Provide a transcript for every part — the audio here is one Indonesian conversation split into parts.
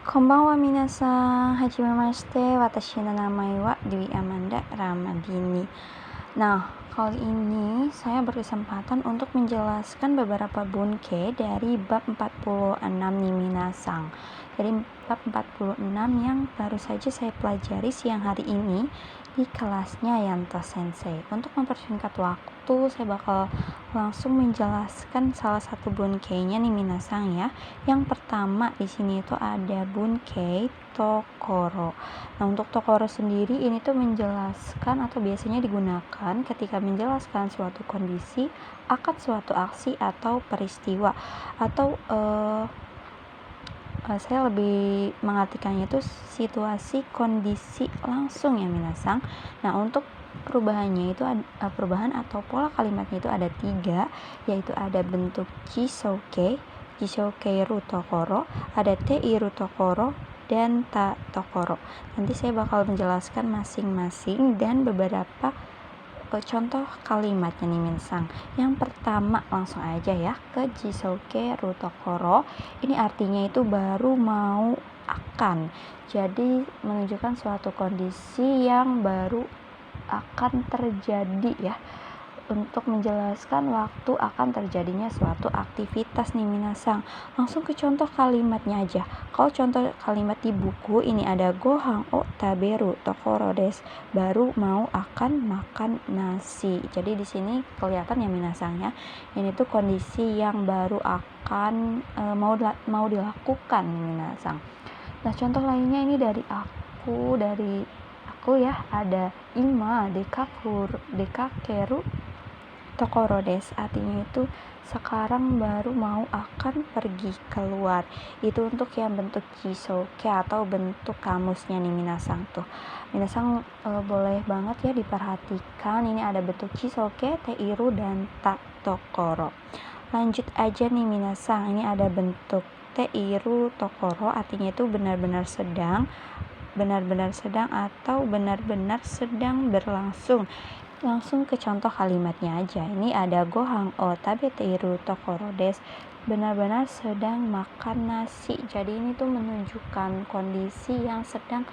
Konbanwa minasan, hajimemashite, watashi no namae wa Dwi Amanda Ramadini. Nah, kali ini saya berkesempatan untuk menjelaskan beberapa bunke dari bab 46 nih minasan. Jadi bab 46 yang baru saja saya pelajari siang hari ini di kelasnya Yanto Sensei. Untuk mempersingkat waktu, saya bakal langsung menjelaskan salah satu bunkeinya nih minasan ya. Yang pertama di sini itu ada bunkei Tokoro. Nah, untuk Tokoro sendiri ini tuh menjelaskan atau biasanya digunakan ketika menjelaskan suatu kondisi akan suatu aksi atau peristiwa atau saya lebih mengartikannya itu situasi kondisi langsung ya minasan. Nah, untuk perubahannya itu perubahan atau pola kalimatnya itu ada 3, yaitu ada bentuk jisouke ru tokoro, ada teiru tokoro, dan ta tokoro. Nanti saya bakal menjelaskan masing-masing dan beberapa contoh kalimatnya nih minasan. Yang pertama langsung aja ya ke jisouke ru tokoro. Ini artinya itu baru mau akan. Jadi menunjukkan suatu kondisi yang baru akan terjadi ya. Untuk menjelaskan waktu akan terjadinya suatu aktivitas nih minasan. Langsung ke contoh kalimatnya aja. Kalau contoh kalimat di buku ini ada gohan o taberu tokoro desu, baru mau akan makan nasi. Jadi di sini kelihatan ya minasan ya. Ini tuh kondisi yang baru akan mau dilakukan nih minasan. Nah, contoh lainnya ini dari aku ya, ada ima dekakeru tokoro desu, artinya itu sekarang baru mau akan pergi keluar. Itu untuk yang bentuk jisouke atau bentuk kamusnya nih minasan tuh. Minasan boleh banget ya diperhatikan, ini ada bentuk jisouke, teiru, dan ta tokoro. Lanjut aja nih minasan, ini ada bentuk teiru tokoro, artinya itu benar-benar sedang atau benar-benar sedang berlangsung. Langsung ke contoh kalimatnya aja. Ini ada gohan o tabeteiru tokoro desu, benar-benar sedang makan nasi. Jadi ini tuh menunjukkan kondisi yang sedang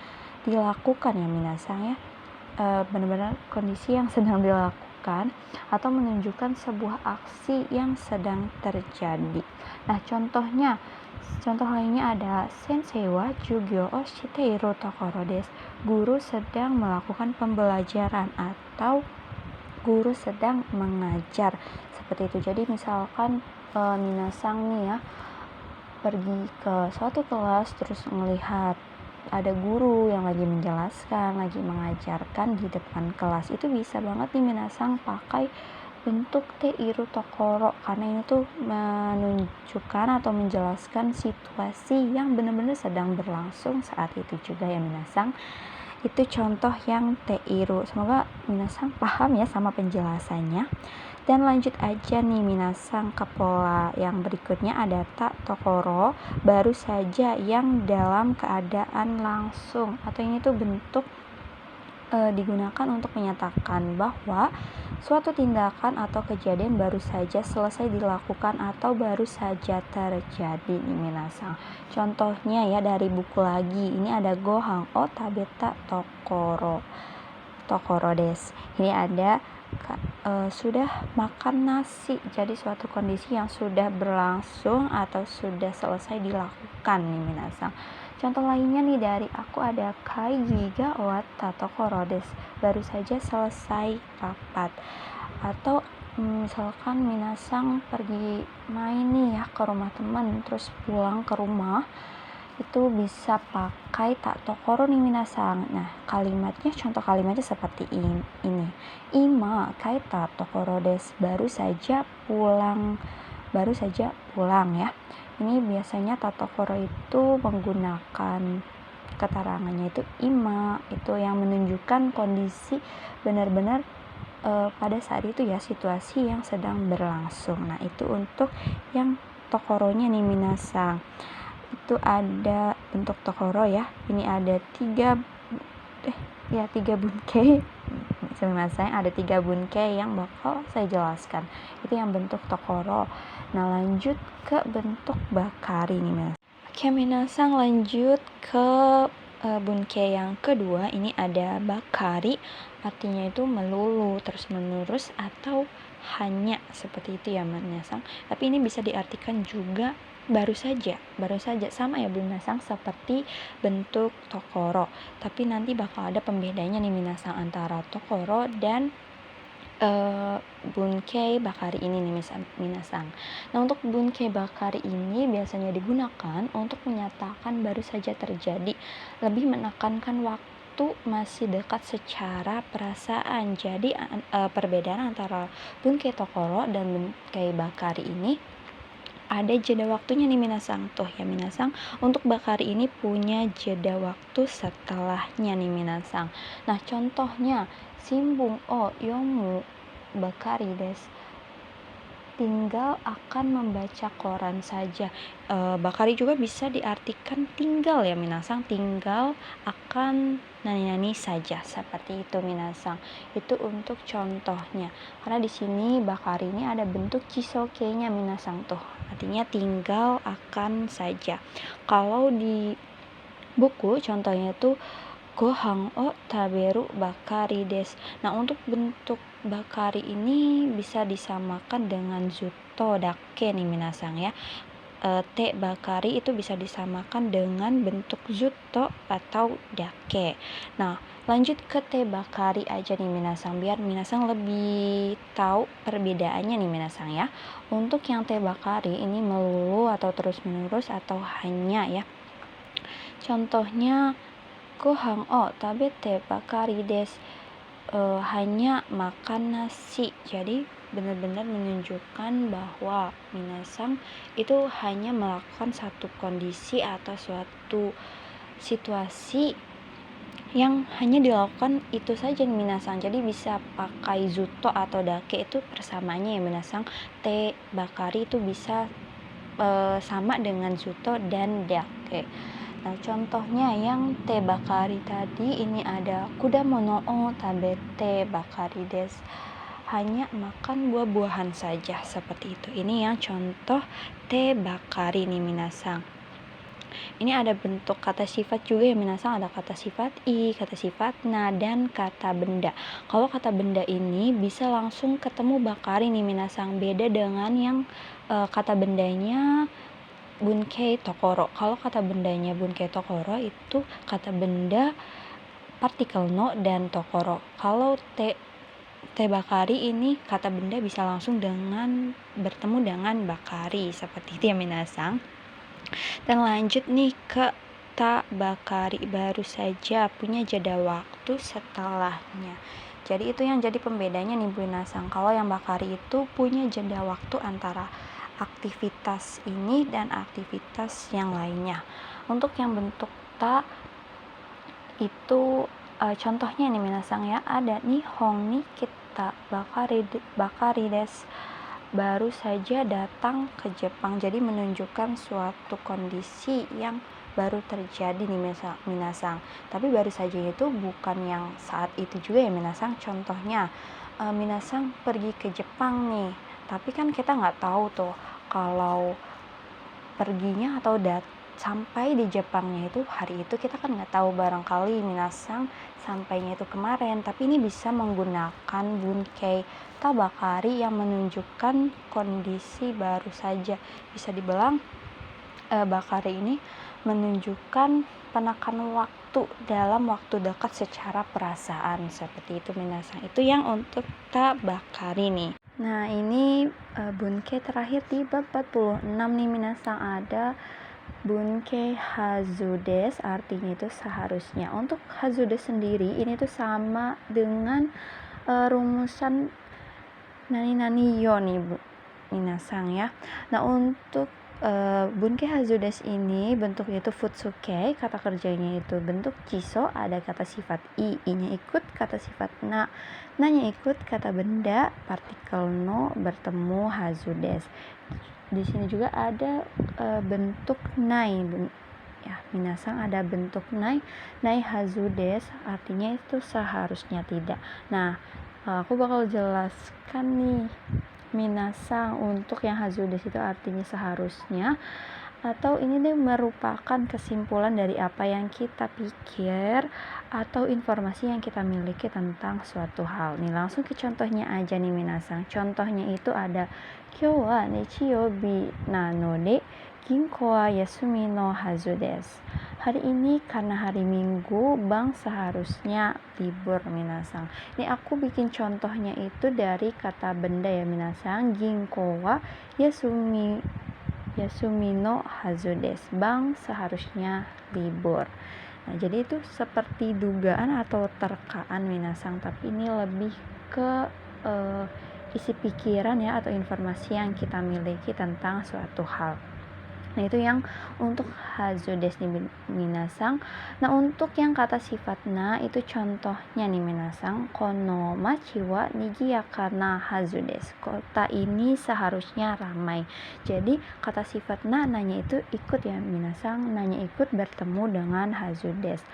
dilakukan ya minasan ya. Benar-benar kondisi yang sedang dilakukan atau menunjukkan sebuah aksi yang sedang terjadi. Nah, contoh lainnya ada sensei wa jugyo o shiteiru tokoro desu, guru sedang melakukan pembelajaran atau guru sedang mengajar, seperti itu. Jadi misalkan minasan nih ya pergi ke suatu kelas terus melihat ada guru yang lagi menjelaskan, lagi mengajarkan di depan kelas, itu bisa banget nih minasan pakai bentuk teiru tokoro, karena ini tuh menunjukkan atau menjelaskan situasi yang benar-benar sedang berlangsung saat itu juga ya minasan. Itu contoh yang teiru. Semoga minasan paham ya sama penjelasannya. Dan lanjut aja nih minasan ke pola yang berikutnya, ada ta tokoro, baru saja yang dalam keadaan langsung, atau ini tuh bentuk digunakan untuk menyatakan bahwa suatu tindakan atau kejadian baru saja selesai dilakukan atau baru saja terjadi nih minasan. Contohnya ya dari buku lagi, ini ada gohan o tabeta tokoro desu. Ini ada sudah makan nasi. Jadi suatu kondisi yang sudah berlangsung atau sudah selesai dilakukan nih minasan. Contoh lainnya nih dari aku ada kaigi ga owatta tokoro desu, baru saja selesai rapat. Atau misalkan minasan pergi main nih ya ke rumah teman, terus pulang ke rumah, itu bisa pakai ta tokoro nih minasan. Nah, contoh kalimatnya seperti ini. Ima kaita tokoro desu, baru saja pulang ya. Ini biasanya ta tokoro itu menggunakan keterangannya itu ima, itu yang menunjukkan kondisi benar-benar pada saat itu ya, situasi yang sedang berlangsung. Nah, itu untuk yang tokoronya nih minasan. Itu ada bentuk tokoro ya. Ini ada 3 bunkei. Saya ada 3 bunkei yang bakal saya jelaskan. Itu yang bentuk tokoro. Nah, lanjut ke bentuk bakari nih mas. Oke, minasang, lanjut ke bunke yang kedua. Ini ada bakari, artinya itu melulu, terus menerus, atau hanya, seperti itu ya minasang. Tapi ini bisa diartikan juga baru saja sama ya minasang, seperti bentuk tokoro. Tapi nanti bakal ada pembedanya nih minasang antara tokoro dan bunke bakari ini nih minasang. Nah, untuk bunke bakari ini biasanya digunakan untuk menyatakan baru saja terjadi, lebih menekankan waktu masih dekat secara perasaan. Jadi perbedaan antara bunke tokoro dan bunke bakari ini ada jeda waktunya nih minasang. Tuh ya minasang, untuk bakari ini punya jeda waktu setelahnya nih minasang. Nah, contohnya simbung o yomu bakari desu, tinggal akan membaca koran saja. Bakari juga bisa diartikan tinggal ya minasang, tinggal akan nani-nani saja, seperti itu minasang. Itu untuk contohnya. Karena di sini bakari ini ada bentuk cisoke-nya minasang, tuh artinya tinggal akan saja. Kalau di buku contohnya tuh gohang o taberu bakari des. Nah, untuk bentuk bakari ini bisa disamakan dengan zuto dake nih minasang ya. Te bakari itu bisa disamakan dengan bentuk zuto atau dake. Nah, lanjut ke te bakari aja nih minasang, biar minasang lebih tahu perbedaannya nih minasang ya. Untuk yang te bakari ini melulu atau terus menerus atau hanya ya. Contohnya gohang o tabete bakari des, hanya makan nasi. Jadi benar-benar menunjukkan bahwa minasang itu hanya melakukan satu kondisi atau suatu situasi yang hanya dilakukan itu saja nih minasang. Jadi bisa pakai zuto atau dake, itu persamaannya ya minasang. Te bakari itu bisa sama dengan zuto dan dake. Nah, contohnya yang te bakari tadi ini ada kudamono o tabete bakari des, hanya makan buah-buahan saja, seperti itu. Ini yang contoh te bakari nih minasang. Ini ada bentuk kata sifat juga ya minasang, ada kata sifat i, kata sifat na, dan kata benda. Kalau kata benda ini bisa langsung ketemu bakari nih minasang, beda dengan yang kata bendanya bunke tokoro. Kalau kata bendanya bunke tokoro itu kata benda partikel no dan tokoro. Kalau te bakari ini kata benda bisa langsung dengan bertemu dengan bakari, seperti itu ya minasang. Dan lanjut nih ke ta bakari, baru saja, punya jeda waktu setelahnya. Jadi itu yang jadi pembedanya nih minasang. Kalau yang bakari itu punya jeda waktu antara aktivitas ini dan aktivitas yang lainnya. Untuk yang bentuk ta itu contohnya nih minasang ya, ada nihong ni kita bakari des, baru saja datang ke Jepang. Jadi menunjukkan suatu kondisi yang baru terjadi nih minasang. Tapi baru saja itu bukan yang saat itu juga ya minasang. Contohnya minasang pergi ke Jepang nih, tapi kan kita nggak tahu tuh kalau perginya atau sampai di Jepangnya itu hari itu, kita kan nggak tahu, barangkali minasang sampainya itu kemarin. Tapi ini bisa menggunakan bunke tabakari yang menunjukkan kondisi baru saja. Bisa dibilang bakari ini menunjukkan penekan waktu dalam waktu dekat secara perasaan, seperti itu minasang. Itu yang untuk tabakari nih. Nah, ini bunke terakhir di bab 46 nih minasang, ada bunke hazudes, artinya itu seharusnya. Untuk hazudes sendiri ini tuh sama dengan rumusan nani-nani yo nih minasang ya. Nah, untuk bunke hazudes ini bentuknya itu futsuke, kata kerjanya itu bentuk ciso, ada kata sifat i-nya ikut kata sifat na, nanya ikut kata benda partikel no, bertemu hazudes. Di sini juga ada bentuk nai ya minasang, ada bentuk nai hazudes, artinya itu seharusnya tidak. Nah, aku bakal jelaskan nih minasang, untuk yang hazudes itu artinya seharusnya atau ini nih merupakan kesimpulan dari apa yang kita pikir atau informasi yang kita miliki tentang suatu hal. Nih langsung ke contohnya aja nih minasang. Contohnya itu ada Kyou wa nichiyoubi nanode ginko wa yasumi no hazu desu. Hari ini karena hari Minggu, bank seharusnya libur minasang. Ini aku bikin contohnya itu dari kata benda ya minasang. Ginko wa Yasumino Hazudes, bank seharusnya libur. Nah, jadi itu seperti dugaan atau terkaan minasang, tapi ini lebih ke isi pikiran ya atau informasi yang kita miliki tentang suatu hal. Nah, itu yang untuk hazudes nih minasang. Nah, untuk yang kata sifat na itu contohnya nih minasang. Kono machi wa nigiyakana hazudes. Kota ini seharusnya ramai. Jadi kata sifat na nanya itu ikut ya minasang. Nanya ikut bertemu dengan hazudes.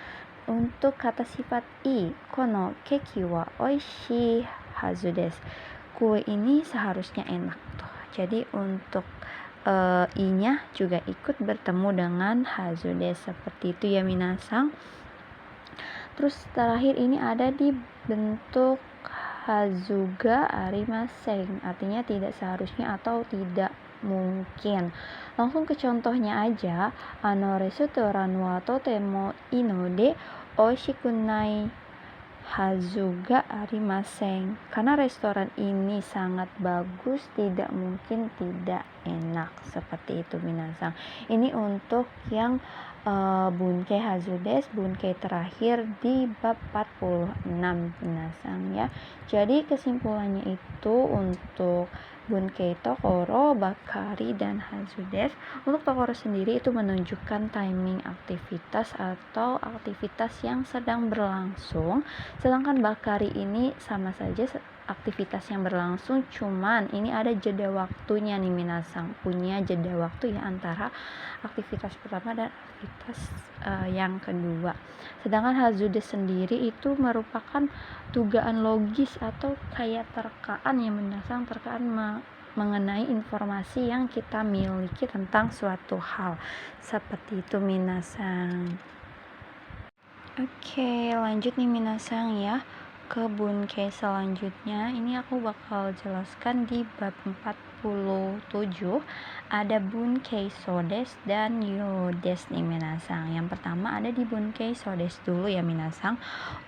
Untuk kata sifat i, kono keki wa oishi hazudes. Kue ini seharusnya enak tuh. Jadi untuk i-nya juga ikut bertemu dengan hazudes seperti itu ya minasang. Terus terakhir ini ada di bentuk hazuga arimaseng, artinya tidak seharusnya atau tidak mungkin. Langsung ke contohnya aja. Restoran wa totemo inode oshikunai hazuga arimaseng. Karena restoran ini sangat bagus, tidak mungkin tidak enak. Seperti itu minasang. Ini untuk yang bunkei hazudes, bunkei terakhir di bab 46 minasang ya. Jadi kesimpulannya itu untuk bunkei tokoro, bakari, dan hazudes. Untuk tokoro sendiri itu menunjukkan timing aktivitas atau aktivitas yang sedang berlangsung. Sedangkan bakari ini sama saja aktivitas yang berlangsung, cuman ini ada jeda waktunya nih minasang, punya jeda waktu ya antara aktivitas pertama dan aktivitas yang kedua. Sedangkan hazudes sendiri itu merupakan dugaan logis atau kayak terkaan ya minasang, terkaan mengenai informasi yang kita miliki tentang suatu hal. Seperti itu minasang. Oke, lanjut nih minasang ya ke bunkei selanjutnya. Ini aku bakal jelaskan di bab 47. Ada bunkei sodes dan yodes nih minasang. Yang pertama ada di bunkei sodes dulu ya minasang.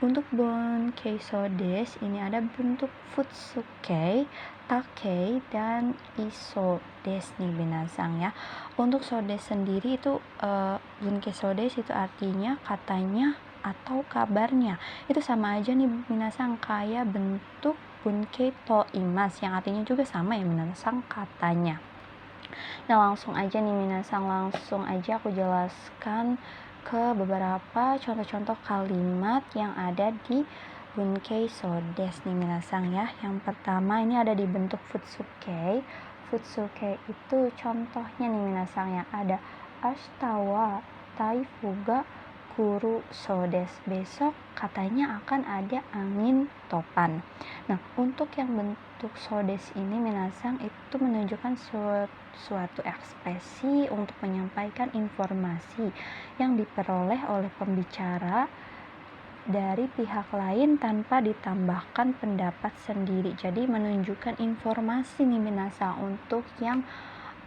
Untuk bunkei sodes ini ada bentuk futsukei, takei, dan isodes nih minasang ya. Untuk sodes sendiri itu bunkei sodes itu artinya katanya atau kabarnya. Itu sama aja nih minasang kayak bentuk bunkei to imas yang artinya juga sama ya minasang katanya. Nah, langsung aja nih minasang, langsung aja aku jelaskan ke beberapa contoh-contoh kalimat yang ada di bunkei sodes nih minasang ya. Yang pertama ini ada di bentuk futsukei. Futsukei itu contohnya nih minasang ya, ada ashita wa taifu ga kuru sodes. Besok katanya akan ada angin topan. Nah, untuk yang bentuk sodes ini minasang itu menunjukkan suatu ekspresi untuk menyampaikan informasi yang diperoleh oleh pembicara dari pihak lain tanpa ditambahkan pendapat sendiri. Jadi menunjukkan informasi nih minasang untuk yang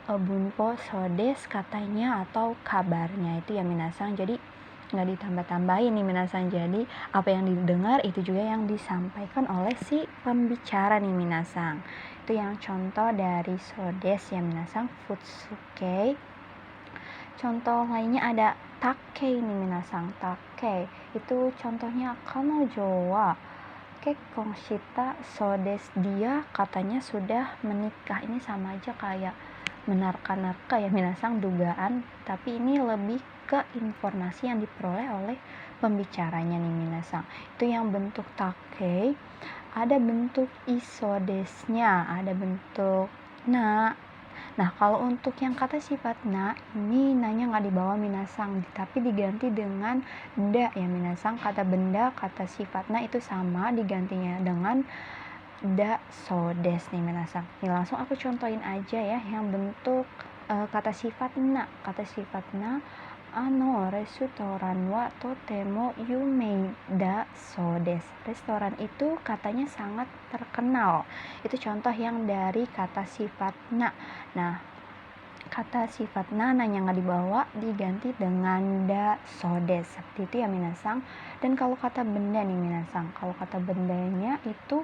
bunpo sodes katanya atau kabarnya itu ya minasang. Jadi nggak ditambah-tambahin nih minasang. Jadi apa yang didengar itu juga yang disampaikan oleh si pembicara nih minasang. Itu yang contoh dari sodes ya minasang, futsukei. Contoh lainnya ada takei nih minasang. Takei itu contohnya kanojo wa kekkon shita sodes. Dia katanya sudah menikah. Ini sama aja kayak menerka-nerka ya minasang, dugaan, tapi ini lebih ke informasi yang diperoleh oleh pembicaranya nih minasang. Itu yang bentuk takei. Ada bentuk isodesnya, ada bentuk na. Nah, kalau untuk yang kata sifat na, ini nanya nggak dibawa minasang, tapi diganti dengan da ya minasang. Kata benda, kata sifat na itu sama, digantinya dengan da sodes nih minasang. Nih langsung aku contohin aja ya yang bentuk kata sifat na. Kata sifat na, restoran wa totemo yumei da so desu. Restoran itu katanya sangat terkenal. Itu contoh yang dari kata sifat na. Nah, kata sifat na yang nggak dibawa diganti dengan da so desu. Seperti itu ya minasang. Dan kalau kata benda nih minasang, kalau kata bendanya itu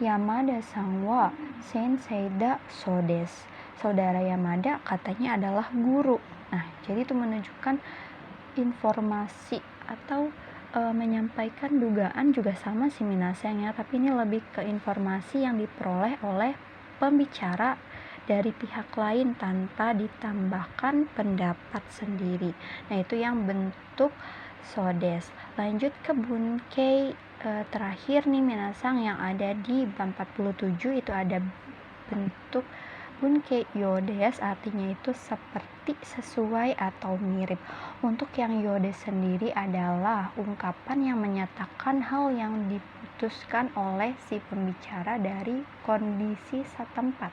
Yamada sang wa sensei da so desu. Saudara Yamada katanya adalah guru. Nah, jadi itu menunjukkan informasi atau menyampaikan dugaan juga sama sih minasang ya, tapi ini lebih ke informasi yang diperoleh oleh pembicara dari pihak lain tanpa ditambahkan pendapat sendiri. Nah, itu yang bentuk sodes. Lanjut ke bunkei terakhir nih minasang yang ada di bab 47, itu ada bentuk bunkei yodes, artinya itu seperti, sesuai, atau mirip. Untuk yang yodes sendiri adalah ungkapan yang menyatakan hal yang diputuskan oleh si pembicara dari kondisi setempat.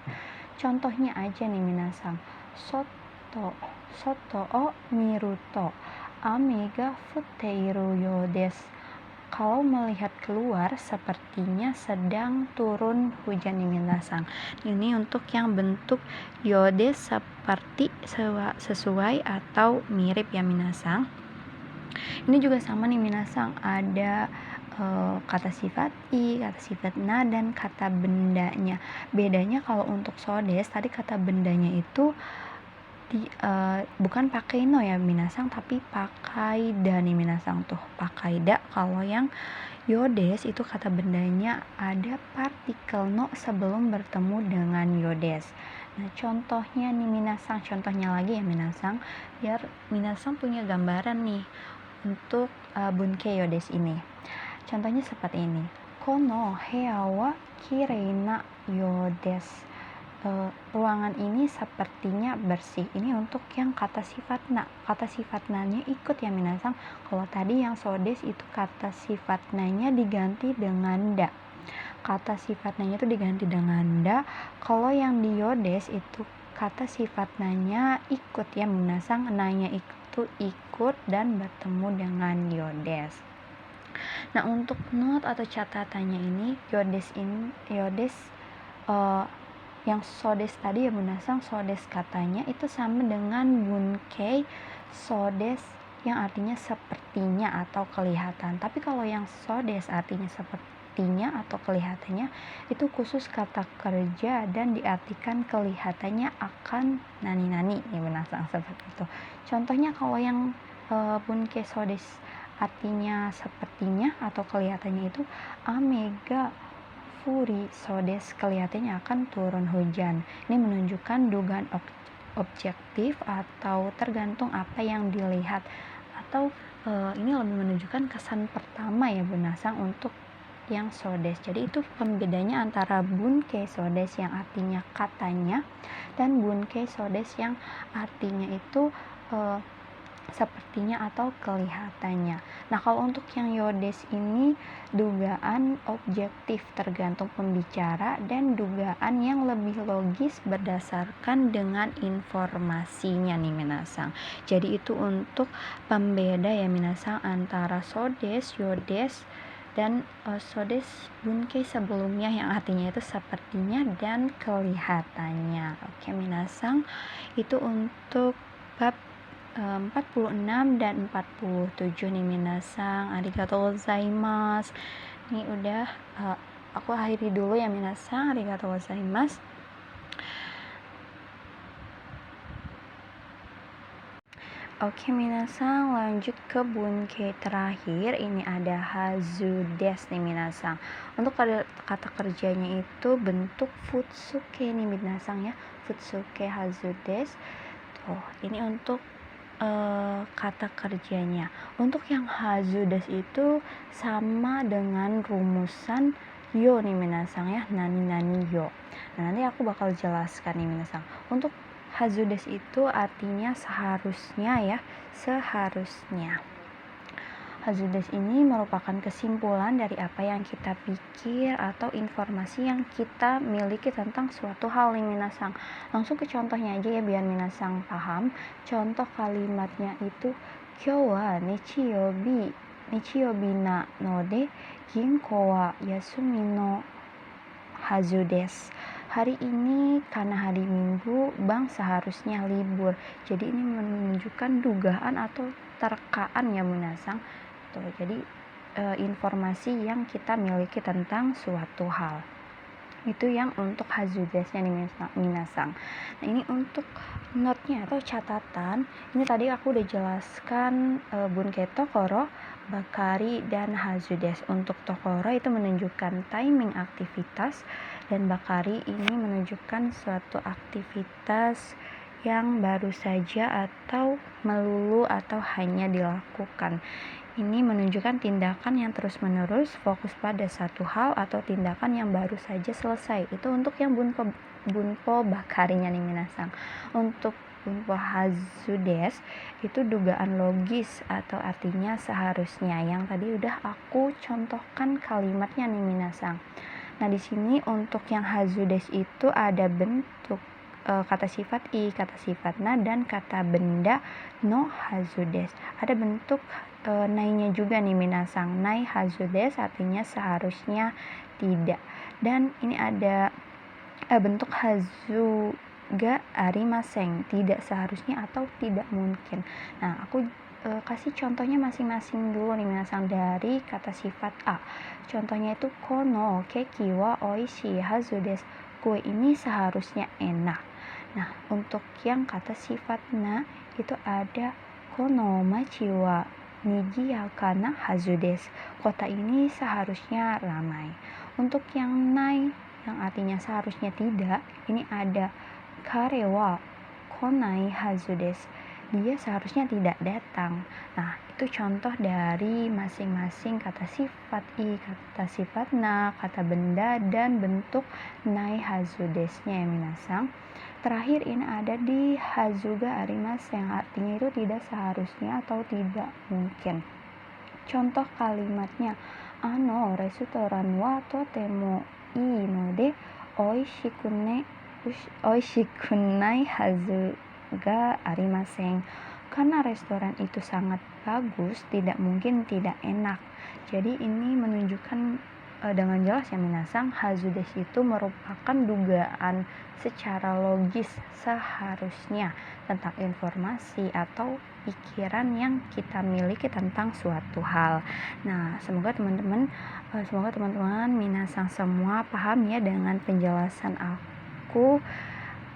Contohnya aja nih minasang, soto o miruto ame ga futteiru yodesu. Kalau melihat keluar sepertinya sedang turun hujan nih minasang. Ini untuk yang bentuk yode seperti, sesuai, atau mirip ya minasang. Ini juga sama nih minasang, ada kata sifat i, kata sifat na, dan kata bendanya. Bedanya kalau untuk sodes tadi kata bendanya itu bukan pakai no ya minasang, tapi pakai da nih minasang, tuh pakai da. Kalau yang yodes itu kata bendanya ada partikel no sebelum bertemu dengan yodes. Nah, contohnya nih minasang, contohnya lagi ya minasang, biar minasang punya gambaran nih untuk bunkei yodes ini. Contohnya seperti ini, kono hea wa kirei na yodesu. Ruangan ini sepertinya bersih. Ini untuk yang kata sifat na. Kata sifat na-nya ikut ya minasang. Kalau tadi yang sodes itu kata sifat na-nya diganti dengan da. Kata sifat na-nya itu diganti dengan da. Kalau yang di yodes itu kata sifat na-nya ikut ya minasang. Na-nya itu ikut dan bertemu dengan yodes. Nah, untuk note atau catatannya ini, yodes yang sodes tadi ya minasang, sodes katanya itu sama dengan bunkei sodes yang artinya sepertinya atau kelihatan. Tapi kalau yang sodes artinya sepertinya atau kelihatannya itu khusus kata kerja dan diartikan kelihatannya akan nani-nani ya minasang, seperti itu. Contohnya kalau yang bunkei sodes artinya sepertinya atau kelihatannya itu amega furi sodes, kelihatannya akan turun hujan. Ini menunjukkan dugaan objektif atau tergantung apa yang dilihat, atau ini lebih menunjukkan kesan pertama ya minasang untuk yang sodes. Jadi itu pembedanya antara bunkei sodes yang artinya katanya dan bunkei sodes yang artinya itu sepertinya atau kelihatannya. Nah, kalau untuk yang yodes ini dugaan objektif tergantung pembicara dan dugaan yang lebih logis berdasarkan dengan informasinya nih minasang. Jadi itu untuk pembeda ya minasang antara sodes, yodes, dan sodes bunkei sebelumnya yang artinya itu sepertinya dan kelihatannya. Oke minasang, itu untuk bab 46 dan 47 nih minasang. Arigatou gozaimasu. Ini udah aku akhiri dulu ya minasang. Arigatou gozaimasu. Oke minasang, lanjut ke bunkei terakhir. Ini ada hazu desu nih minasang. Untuk kata kerjanya itu bentuk futsuke nih minasang ya. Futsuke hazu desu. Tuh, ini untuk kata kerjanya. Untuk yang hazu desu itu sama dengan rumusan yo nih minasang ya, nani yo. Nah, nanti aku bakal jelaskan nih minasang. Untuk hazu desu itu artinya seharusnya ya, seharusnya. Hazudes ini merupakan kesimpulan dari apa yang kita pikir atau informasi yang kita miliki tentang suatu hal nih minasang. Langsung ke contohnya aja ya biar minasang paham. Contoh kalimatnya itu Kyou wa nichiyobi na node ginkou wa yasumi no hazu desu. Hari ini karena hari Minggu, bank seharusnya libur. Jadi ini menunjukkan dugaan atau terkaan ya minasang. Tuh, jadi informasi yang kita miliki tentang suatu hal. Itu yang untuk hazudesnya nih minasang. Nah, ini untuk note-nya atau catatan. Ini tadi aku udah jelaskan Bunkei Tokoro, Bakari, dan Hazudes. Untuk Tokoro itu menunjukkan timing aktivitas, dan Bakari ini menunjukkan suatu aktivitas yang baru saja atau melulu atau hanya dilakukan. Ini menunjukkan tindakan yang terus-menerus fokus pada satu hal atau tindakan yang baru saja selesai. Itu untuk yang bunpo bakarinya nih minasang. Untuk bunpo hazudes itu dugaan logis atau artinya seharusnya. Yang tadi udah aku contohkan kalimatnya nih minasang. Nah, di sini untuk yang hazudes itu ada bentuk kata sifat i, kata sifat na, dan kata benda no hazudes. Ada bentuk nainya juga nih minasang. Nai hazudes artinya seharusnya tidak. Dan ini ada bentuk hazu ga arimaseng, tidak seharusnya atau tidak mungkin. Nah, aku kasih contohnya masing-masing dulu nih minasang dari kata sifat a. Contohnya itu kono keki wa oishi hazu desu. Kue ini seharusnya enak. Nah, untuk yang kata sifat na itu ada kono machi wa nigiyaka na hazu desu. Kota ini seharusnya ramai. Untuk yang nai yang artinya seharusnya tidak, ini ada kare wa konai hazu desu. Dia seharusnya tidak datang. Nah, itu contoh dari masing-masing kata sifat i, kata sifat na, kata benda, dan bentuk nai hazudesnya ya minasang. Terakhir ini ada di hazuga arimasu yang artinya itu tidak seharusnya atau tidak mungkin. Contoh kalimatnya, restoran wa totemo ii node oishikunai hazu ga arimasen. Karena restoran itu sangat bagus, tidak mungkin tidak enak. Jadi ini menunjukkan dengan jelas ya minasang, hazudes itu merupakan dugaan secara logis seharusnya tentang informasi atau pikiran yang kita miliki tentang suatu hal. Nah, semoga teman-teman minasang semua paham ya dengan penjelasan aku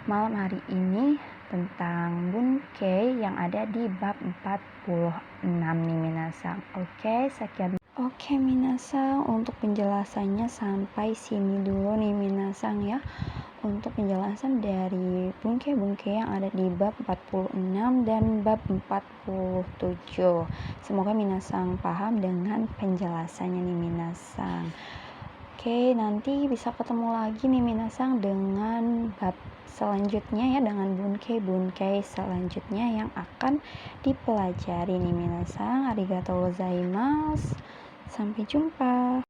malam hari ini tentang Bunkei yang ada di bab 46 nih minasang. Oke minasang, untuk penjelasannya sampai sini dulu nih minasang ya. Untuk penjelasan dari Bunkei yang ada di bab 46 dan bab 47. Semoga minasang paham dengan penjelasannya nih minasang. Oke, nanti bisa ketemu lagi nih minasang dengan bab selanjutnya ya, dengan Bunkei selanjutnya yang akan dipelajari nih minasang. Arigatou gozaimasu. Sampai jumpa.